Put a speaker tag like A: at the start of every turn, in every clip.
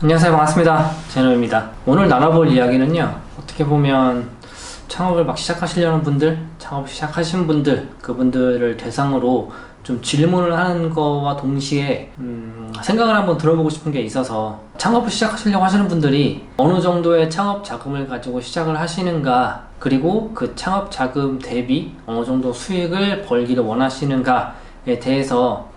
A: 안녕하세요, 반갑습니다. 제노입니다. 오늘 나눠볼 이야기는요, 어떻게 보면 창업을 막 시작하시려는 분들, 창업 시작하신 분들, 그분들을 대상으로 좀 질문을 하는 거와 동시에 생각을 한번 들어보고 싶은 게 있어서, 창업을 시작하시려고 하시는 분들이 어느 정도의 창업 자금을 가지고 시작을 하시는가, 그리고 그 창업 자금 대비 어느 정도 수익을 벌기를 원하시는가에 대해서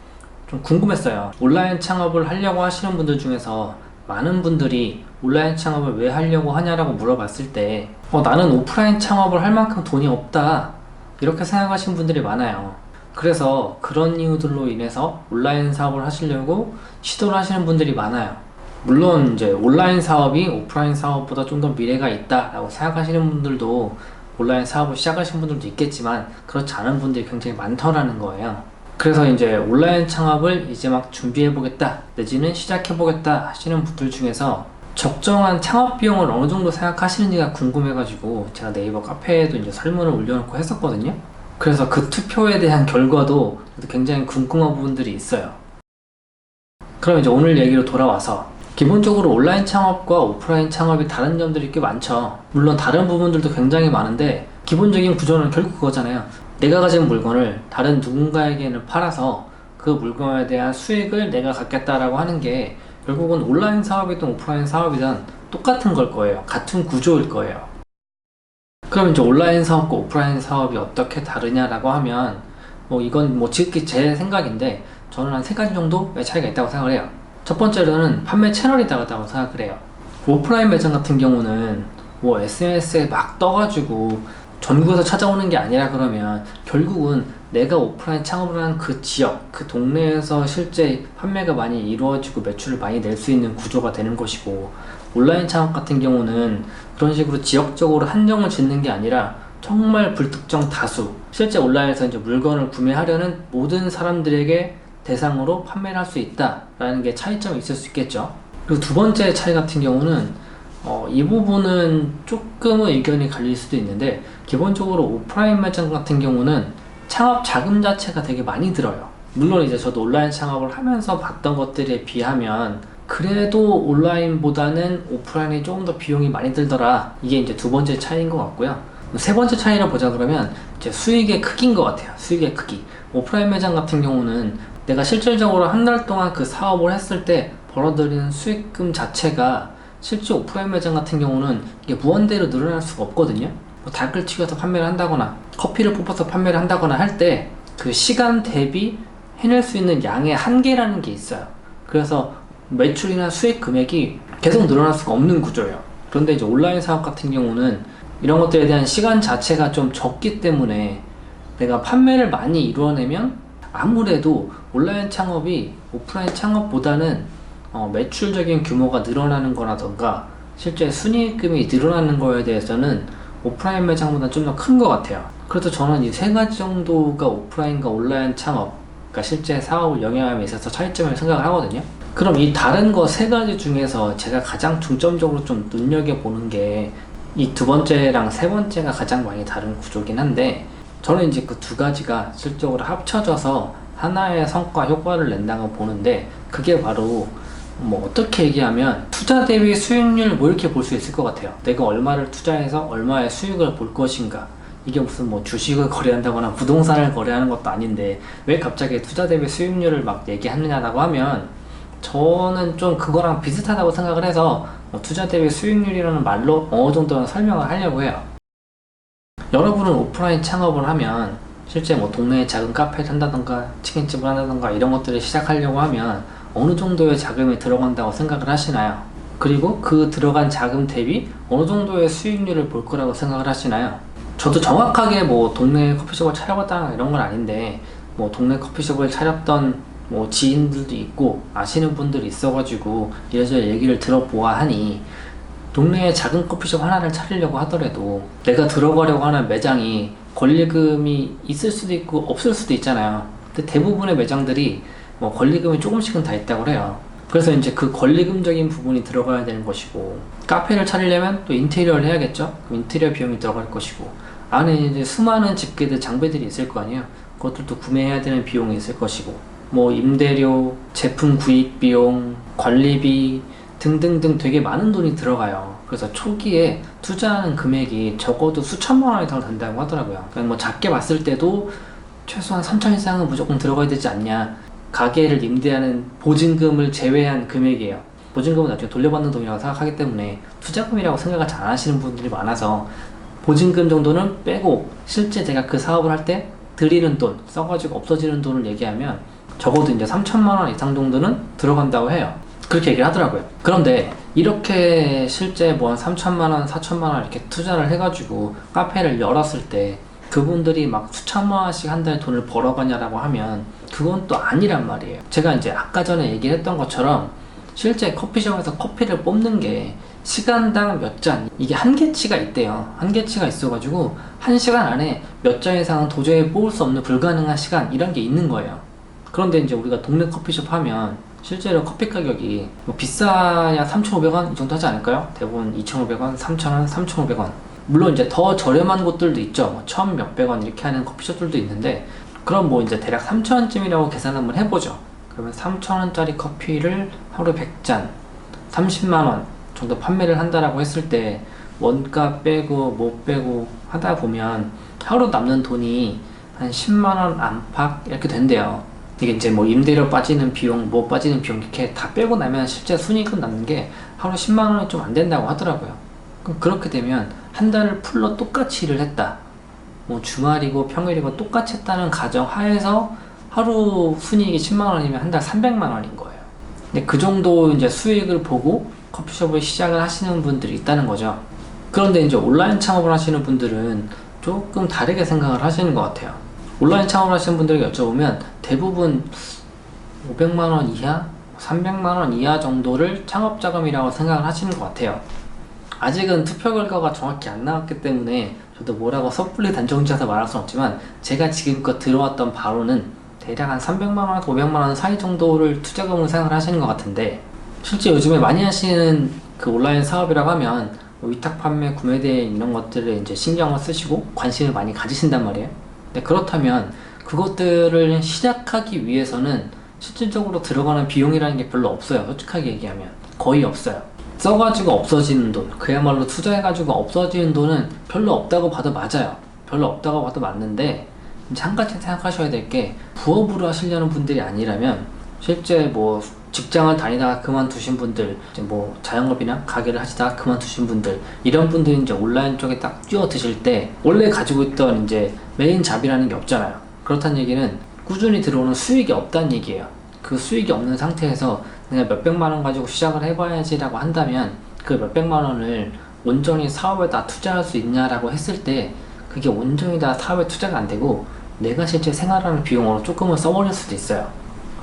A: 좀 궁금했어요. 온라인 창업을 하려고 하시는 분들 중에서 많은 분들이 온라인 창업을 왜 하려고 하냐라고 물어봤을 때 나는 오프라인 창업을 할 만큼 돈이 없다, 이렇게 생각하시는 분들이 많아요. 그래서 그런 이유들로 인해서 온라인 사업을 하시려고 시도를 하시는 분들이 많아요. 물론 이제 온라인 사업이 오프라인 사업보다 좀 더 미래가 있다라고 생각하시는 분들도, 온라인 사업을 시작하신 분들도 있겠지만 그렇지 않은 분들이 굉장히 많더라는 거예요. 그래서 이제 온라인 창업을 이제 막 준비해보겠다, 내지는 시작해보겠다 하시는 분들 중에서 적정한 창업 비용을 어느 정도 생각하시는지가 궁금해가지고 제가 네이버 카페에도 이제 설문을 올려놓고 했었거든요. 그래서 그 투표에 대한 결과도 굉장히 궁금한 부분들이 있어요. 그럼 이제 오늘 얘기로 돌아와서, 기본적으로 온라인 창업과 오프라인 창업이 다른 점들이 꽤 많죠. 물론 다른 부분들도 굉장히 많은데 기본적인 구조는 결국 그거잖아요. 내가 가진 물건을 다른 누군가에게는 팔아서 그 물건에 대한 수익을 내가 갖겠다라고 하는 게 결국은 온라인 사업이든 오프라인 사업이든 똑같은 걸 거예요. 같은 구조일 거예요. 그럼 이제 온라인 사업과 오프라인 사업이 어떻게 다르냐라고 하면, 이건 지극히 제 생각인데 저는 한 세 가지 정도의 차이가 있다고 생각을 해요. 첫 번째로는 판매 채널이 다르다고 생각을 해요. 오프라인 매장 같은 경우는 SNS에 막 떠가지고 전국에서 찾아오는 게 아니라, 그러면 결국은 내가 오프라인 창업을 한 그 지역, 그 동네에서 실제 판매가 많이 이루어지고 매출을 많이 낼 수 있는 구조가 되는 것이고, 온라인 창업 같은 경우는 그런 식으로 지역적으로 한정을 짓는 게 아니라 정말 불특정 다수, 실제 온라인에서 이제 물건을 구매하려는 모든 사람들에게 대상으로 판매를 할 수 있다라는 게 차이점이 있을 수 있겠죠. 그리고 두 번째 차이 같은 경우는 이 부분은 조금은 의견이 갈릴 수도 있는데, 기본적으로 오프라인 매장 같은 경우는 창업 자금 자체가 되게 많이 들어요. 물론 이제 저도 온라인 창업을 하면서 봤던 것들에 비하면 그래도 온라인보다는 오프라인이 조금 더 비용이 많이 들더라, 이게 이제 두 번째 차이인 것 같고요. 세 번째 차이를 보자 그러면 이제 수익의 크기인 것 같아요. 수익의 크기. 오프라인 매장 같은 경우는 내가 실질적으로 한 달 동안 그 사업을 했을 때 벌어들이는 수익금 자체가 실제 오프라인 매장 같은 경우는 이게 무한대로 늘어날 수가 없거든요. 닭을 튀겨서 판매를 한다거나 커피를 뽑아서 판매를 한다거나 할 때 그 시간 대비 해낼 수 있는 양의 한계라는 게 있어요. 그래서 매출이나 수익 금액이 계속 늘어날 수가 없는 구조예요. 그런데 이제 온라인 사업 같은 경우는 이런 것들에 대한 시간 자체가 좀 적기 때문에 내가 판매를 많이 이루어내면 아무래도 온라인 창업이 오프라인 창업보다는 매출적인 규모가 늘어나는 거라던가 실제 순이익금이 늘어나는 거에 대해서는 오프라인 매장보다 좀 더 큰 것 같아요. 그래서 저는 이 세 가지 정도가 오프라인과 온라인 창업, 그러니까 실제 사업을 영향함에 있어서 차이점을 생각을 하거든요. 그럼 이 다른 거 세 가지 중에서 제가 가장 중점적으로 좀 눈여겨보는 게 이 두 번째랑 세 번째가 가장 많이 다른 구조긴 한데, 저는 이제 그 두 가지가 실적으로 합쳐져서 하나의 성과 효과를 낸다고 보는데, 그게 바로 어떻게 얘기하면 투자 대비 수익률 이렇게 볼 수 있을 것 같아요. 내가 얼마를 투자해서 얼마의 수익을 볼 것인가. 이게 무슨 주식을 거래한다거나 부동산을 거래하는 것도 아닌데 왜 갑자기 투자 대비 수익률을 막 얘기하느냐라고 하면, 저는 좀 그거랑 비슷하다고 생각을 해서 투자 대비 수익률이라는 말로 어느 정도는 설명을 하려고 해요. 여러분은 오프라인 창업을 하면 실제 동네에 작은 카페를 한다던가 치킨집을 한다던가 이런 것들을 시작하려고 하면 어느 정도의 자금이 들어간다고 생각을 하시나요? 그리고 그 들어간 자금 대비 어느 정도의 수익률을 볼 거라고 생각을 하시나요? 저도 정확하게 동네 커피숍을 차려봤다 이런 건 아닌데, 동네 커피숍을 차렸던 지인들도 있고 아시는 분들이 있어가지고 이래저래 얘기를 들어보아하니, 동네에 작은 커피숍 하나를 차리려고 하더라도 내가 들어가려고 하는 매장이 권리금이 있을 수도 있고 없을 수도 있잖아요. 근데 대부분의 매장들이 권리금이 조금씩은 다 있다고 해요. 그래서 이제 그 권리금적인 부분이 들어가야 되는 것이고, 카페를 차리려면 또 인테리어를 해야겠죠. 인테리어 비용이 들어갈 것이고, 안에 이제 수많은 집게들, 장비들이 있을 거 아니에요. 그것들도 구매해야 되는 비용이 있을 것이고, 임대료, 제품 구입 비용, 관리비, 등등등 되게 많은 돈이 들어가요. 그래서 초기에 투자하는 금액이 적어도 수천만 원 이상 된다고 하더라고요. 그러니까 뭐 작게 봤을 때도 최소한 3천 이상은 무조건 들어가야 되지 않냐. 가게를 임대하는 보증금을 제외한 금액이에요. 보증금은 나중에 돌려받는 돈이라고 생각하기 때문에 투자금이라고 생각을 잘 안 하시는 분들이 많아서 보증금 정도는 빼고 실제 제가 그 사업을 할 때 드리는 돈, 써가지고 없어지는 돈을 얘기하면 적어도 이제 3천만 원 이상 정도는 들어간다고 해요. 그렇게 얘기를 하더라고요. 그런데 이렇게 실제 뭐 한 3천만 원, 4천만 원 이렇게 투자를 해가지고 카페를 열었을 때 그분들이 막 수천만 원씩 한 달에 돈을 벌어가냐라고 하면 그건 또 아니란 말이에요. 제가 이제 아까 전에 얘기를 했던 것처럼 실제 커피숍에서 커피를 뽑는 게 시간당 몇 잔, 이게 한계치가 있대요. 한계치가 있어가지고 1시간 안에 몇 잔 이상은 도저히 뽑을 수 없는 불가능한 시간, 이런 게 있는 거예요. 그런데 이제 우리가 동네 커피숍 하면 실제로 커피 가격이 뭐 비싸야 3,500원 이 정도 하지 않을까요? 대부분 2,500원, 3,000원, 3,500원. 물론 이제 더 저렴한 곳들도 있죠. 뭐 1,000 몇백 원 이렇게 하는 커피숍들도 있는데, 그럼 뭐 이제 대략 3,000원쯤이라고 계산 한번 해보죠. 그러면 3,000원짜리 커피를 하루 100잔 30만원 정도 판매를 한다라고 했을 때 원가 빼고 못 빼고 하다 보면 하루 남는 돈이 한 10만원 안팎 이렇게 된대요. 이게 이제 뭐 임대료 빠지는 비용, 뭐 빠지는 비용 이렇게 다 빼고 나면 실제 순이익은 남는 게 하루 10만원이 좀 안 된다고 하더라고요. 그럼 그렇게 되면 한 달을 풀로 똑같이 일을 했다, 뭐 주말이고 평일이고 똑같이 했다는 가정 하에서 하루 순이익이 10만원이면 한 달 300만원인 거예요. 근데 그 정도 이제 수익을 보고 커피숍을 시작을 하시는 분들이 있다는 거죠. 그런데 이제 온라인 창업을 하시는 분들은 조금 다르게 생각을 하시는 것 같아요. 온라인 창업을 하시는 분들에게 여쭤보면 대부분 500만원 이하, 300만원 이하 정도를 창업자금이라고 생각을 하시는 것 같아요. 아직은 투표 결과가 정확히 안 나왔기 때문에 저도 뭐라고 섣불리 단정지어서 말할 수는 없지만, 제가 지금껏 들어왔던 바로는 대략 한 300만원, 500만원 사이 정도를 투자금으로 생각을 하시는 것 같은데, 실제 요즘에 많이 하시는 그 온라인 사업이라고 하면 위탁 판매, 구매 대행 이런 것들을 이제 신경을 쓰시고 관심을 많이 가지신단 말이에요. 근데 그렇다면 그것들을 시작하기 위해서는 실질적으로 들어가는 비용이라는 게 별로 없어요. 솔직하게 얘기하면 거의 없어요. 써가지고 없어지는 돈, 그야말로 투자해가지고 없어지는 돈은 별로 없다고 봐도 맞아요. 별로 없다고 봐도 맞는데, 이제 한 가지 생각하셔야 될 게, 부업으로 하시려는 분들이 아니라면 실제 뭐 직장을 다니다가 그만두신 분들, 이제 뭐 자영업이나 가게를 하시다가 그만두신 분들, 이런 분들이 이제 온라인 쪽에 딱 뛰어드실 때 원래 가지고 있던 이제 메인 잡이라는 게 없잖아요. 그렇다는 얘기는 꾸준히 들어오는 수익이 없다는 얘기예요. 그 수익이 없는 상태에서 내가 몇백만 원 가지고 시작을 해봐야지 라고 한다면, 그 몇백만 원을 온전히 사업에다 투자할 수 있냐라고 했을 때 그게 온전히 다 사업에 투자가 안 되고 내가 실제 생활하는 비용으로 조금은 써버릴 수도 있어요.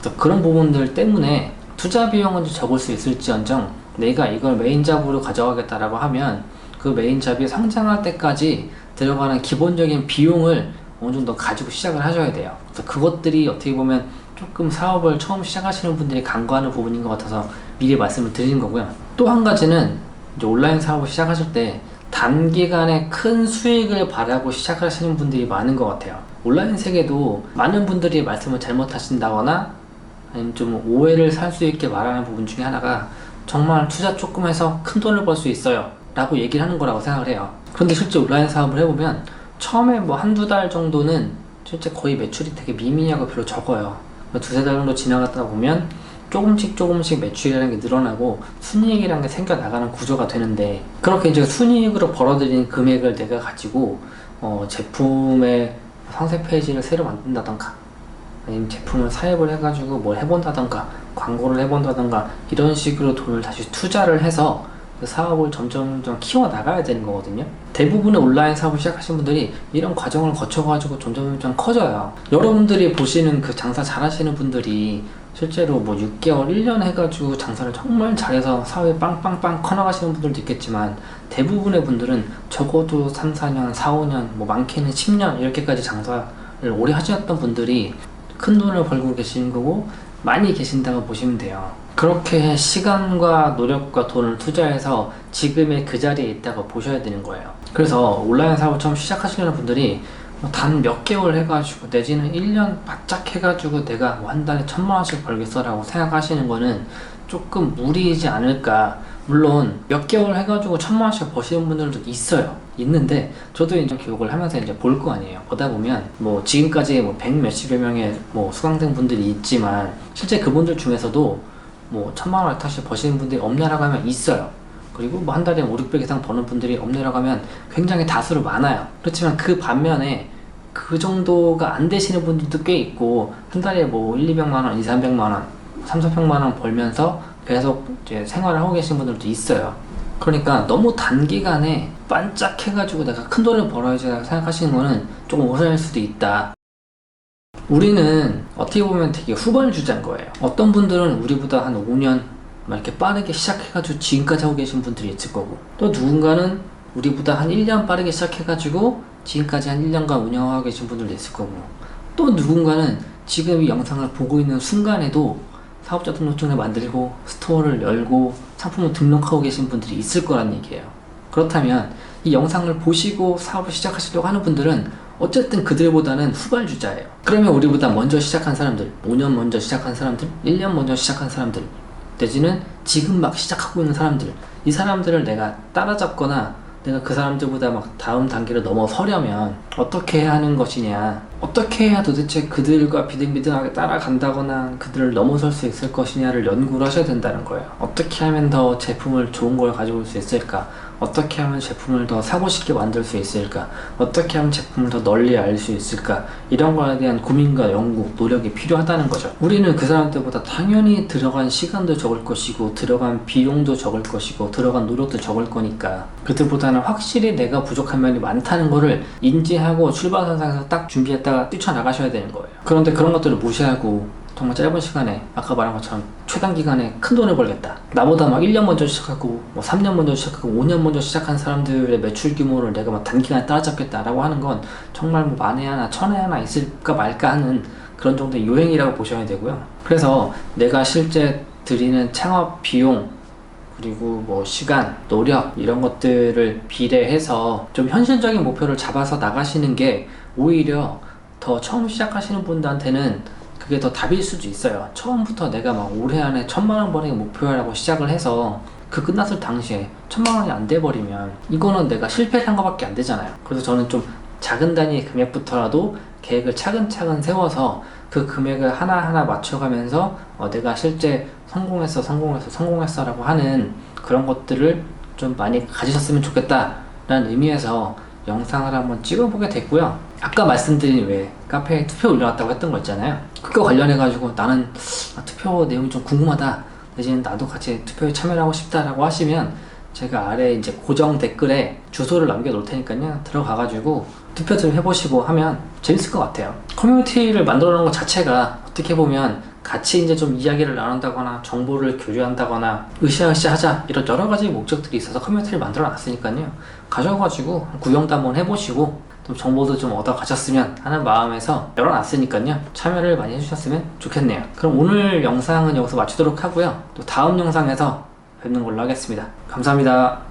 A: 그래서 그런 부분들 때문에 투자 비용은 좀 적을 수 있을지언정 내가 이걸 메인 잡으로 가져가겠다라고 하면 그 메인 잡이 성장할 때까지 들어가는 기본적인 비용을 어느 정도 가지고 시작을 하셔야 돼요. 그래서 그것들이 어떻게 보면 조금 사업을 처음 시작하시는 분들이 간과하는 부분인 것 같아서 미리 말씀을 드리는 거고요. 또 한 가지는 이제 온라인 사업을 시작하실 때 단기간에 큰 수익을 바라고 시작하시는 분들이 많은 것 같아요. 온라인 세계도 많은 분들이 말씀을 잘못하신다거나 아니면 좀 오해를 살 수 있게 말하는 부분 중에 하나가 정말 투자 조금 해서 큰 돈을 벌 수 있어요 라고 얘기를 하는 거라고 생각을 해요. 그런데 실제 온라인 사업을 해보면 처음에 뭐 한두 달 정도는 실제 거의 매출이 되게 미미하고 별로 적어요. 두세 달 정도 지나갔다 보면 조금씩 매출이라는 게 늘어나고 순이익이라는 게 생겨나가는 구조가 되는데, 그렇게 이제 순이익으로 벌어들인 금액을 내가 가지고 제품의 상세 페이지를 새로 만든다던가 아니면 제품을 사입을 해가지고 뭘 해본다던가 광고를 해본다던가 이런 식으로 돈을 다시 투자를 해서 그 사업을 점점 키워 나가야 되는 거거든요. 대부분의 온라인 사업을 시작하신 분들이 이런 과정을 거쳐가지고 점점 커져요. 여러분들이 보시는 그 장사 잘하시는 분들이 실제로 뭐 6개월, 1년 해가지고 장사를 정말 잘해서 사업이 빵빵빵 커나가시는 분들도 있겠지만, 대부분의 분들은 적어도 3, 4년, 4, 5년, 뭐 많게는 10년 이렇게까지 장사를 오래 하셨던 분들이 큰 돈을 벌고 계시는 거고 많이 계신다고 보시면 돼요. 그렇게 시간과 노력과 돈을 투자해서 지금의 그 자리에 있다고 보셔야 되는 거예요. 그래서 온라인 사업을 처음 시작하시려는 분들이 단 몇 개월 해가지고 내지는 1년 바짝 해가지고 내가 뭐 한 달에 1,000만 원씩 벌겠어 라고 생각하시는 거는 조금 무리이지 않을까. 물론 몇 개월 해가지고 1,000만원씩 버시는 분들도 있어요. 있는데 저도 이제 교육을 하면서 이제 볼 거 아니에요. 보다 보면 뭐 지금까지 뭐 100 몇십여 명의 뭐 수강생 분들이 있지만 실제 그분들 중에서도 뭐 1,000만원 다시 버시는 분들이 없냐라고 하면 있어요. 그리고 뭐 한 달에 5, 600 이상 버는 분들이 없냐라고 하면 굉장히 다수로 많아요. 그렇지만 그 반면에 그 정도가 안 되시는 분들도 꽤 있고 한 달에 뭐 1, 200만원, 2, 300만원, 3, 400만원 벌면서 계속 이제 생활을 하고 계신 분들도 있어요. 그러니까 너무 단기간에 반짝해가지고 내가 큰 돈을 벌어야지 생각하시는 거는 조금 오산일 수도 있다. 우리는 어떻게 보면 되게 후발주자인 거예요. 어떤 분들은 우리보다 한 5년 막 이렇게 빠르게 시작해가지고 지금까지 하고 계신 분들이 있을 거고, 또 누군가는 우리보다 한 1년 빠르게 시작해가지고 지금까지 한 1년간 운영하고 계신 분들도 있을 거고, 또 누군가는 지금 이 영상을 보고 있는 순간에도 사업자 등록증을 만들고 스토어를 열고 상품을 등록하고 계신 분들이 있을 거란 얘기예요. 그렇다면 이 영상을 보시고 사업을 시작하시려고 하는 분들은 어쨌든 그들보다는 후발주자예요. 그러면 우리보다 먼저 시작한 사람들, 5년 먼저 시작한 사람들, 1년 먼저 시작한 사람들, 내지는 지금 막 시작하고 있는 사람들, 이 사람들을 내가 따라잡거나 내가 그 사람들보다 막 다음 단계로 넘어서려면 어떻게 해야 하는 것이냐, 어떻게 해야 도대체 그들과 비등비등하게 따라간다거나 그들을 넘어설 수 있을 것이냐를 연구를 하셔야 된다는 거예요. 어떻게 하면 더 제품을 좋은 걸 가지고 올 수 있을까, 어떻게 하면 제품을 더 사고 싶게 만들 수 있을까, 어떻게 하면 제품을 더 널리 알 수 있을까, 이런 거에 대한 고민과 연구, 노력이 필요하다는 거죠. 우리는 그 사람들보다 당연히 들어간 시간도 적을 것이고 들어간 비용도 적을 것이고 들어간 노력도 적을 거니까 그들보다는 확실히 내가 부족한 면이 많다는 거를 인지하고 출발선상에서 딱 준비했다가 뛰쳐나가셔야 되는 거예요. 그런데 그런 것들을 무시하고 정말 짧은 시간에 아까 말한 것처럼 최단기간에 큰 돈을 벌겠다, 나보다 막 1년 먼저 시작하고 뭐 3년 먼저 시작하고 5년 먼저 시작한 사람들의 매출 규모를 내가 막 단기간에 따라잡겠다라고 하는 건 정말 뭐 만에 하나 천에 하나 있을까 말까 하는 그런 정도의 요행이라고 보셔야 되고요. 그래서 내가 실제 드리는 창업 비용 그리고 뭐 시간, 노력 이런 것들을 비례해서 좀 현실적인 목표를 잡아서 나가시는 게 오히려 더 처음 시작하시는 분들한테는 그게 더 답일 수도 있어요. 처음부터 내가 막 올해 안에 1,000만원 버는 게 목표라고 시작을 해서 그 끝났을 당시에 1,000만원이 안 돼버리면 이거는 내가 실패한 거밖에 안 되잖아요. 그래서 저는 좀 작은 단위의 금액부터라도 계획을 차근차근 세워서 그 금액을 하나하나 맞춰가면서 내가 실제 성공했어 라고 하는 그런 것들을 좀 많이 가지셨으면 좋겠다 라는 의미에서 영상을 한번 찍어보게 됐고요. 아까 말씀드린 왜 카페에 투표 올려놨다고 했던 거 있잖아요. 그거 관련해가지고 나는 투표 내용이 좀 궁금하다, 대신 나도 같이 투표에 참여를 하고 싶다라고 하시면 제가 아래 이제 고정 댓글에 주소를 남겨 놓을 테니까요. 들어가가지고 투표 좀 해보시고 하면 재밌을 것 같아요. 커뮤니티를 만들어 놓은 것 자체가 어떻게 보면 같이 이제 좀 이야기를 나눈다거나 정보를 교류한다거나 으쌰으쌰 하자 이런 여러 가지 목적들이 있어서 커뮤니티를 만들어 놨으니까요. 가셔가지고 구경도 한번 해보시고 좀 정보도 좀 얻어 가셨으면 하는 마음에서 열어놨으니까요. 참여를 많이 해주셨으면 좋겠네요. 그럼 오늘 영상은 여기서 마치도록 하고요. 또 다음 영상에서 뵙는 걸로 하겠습니다. 감사합니다.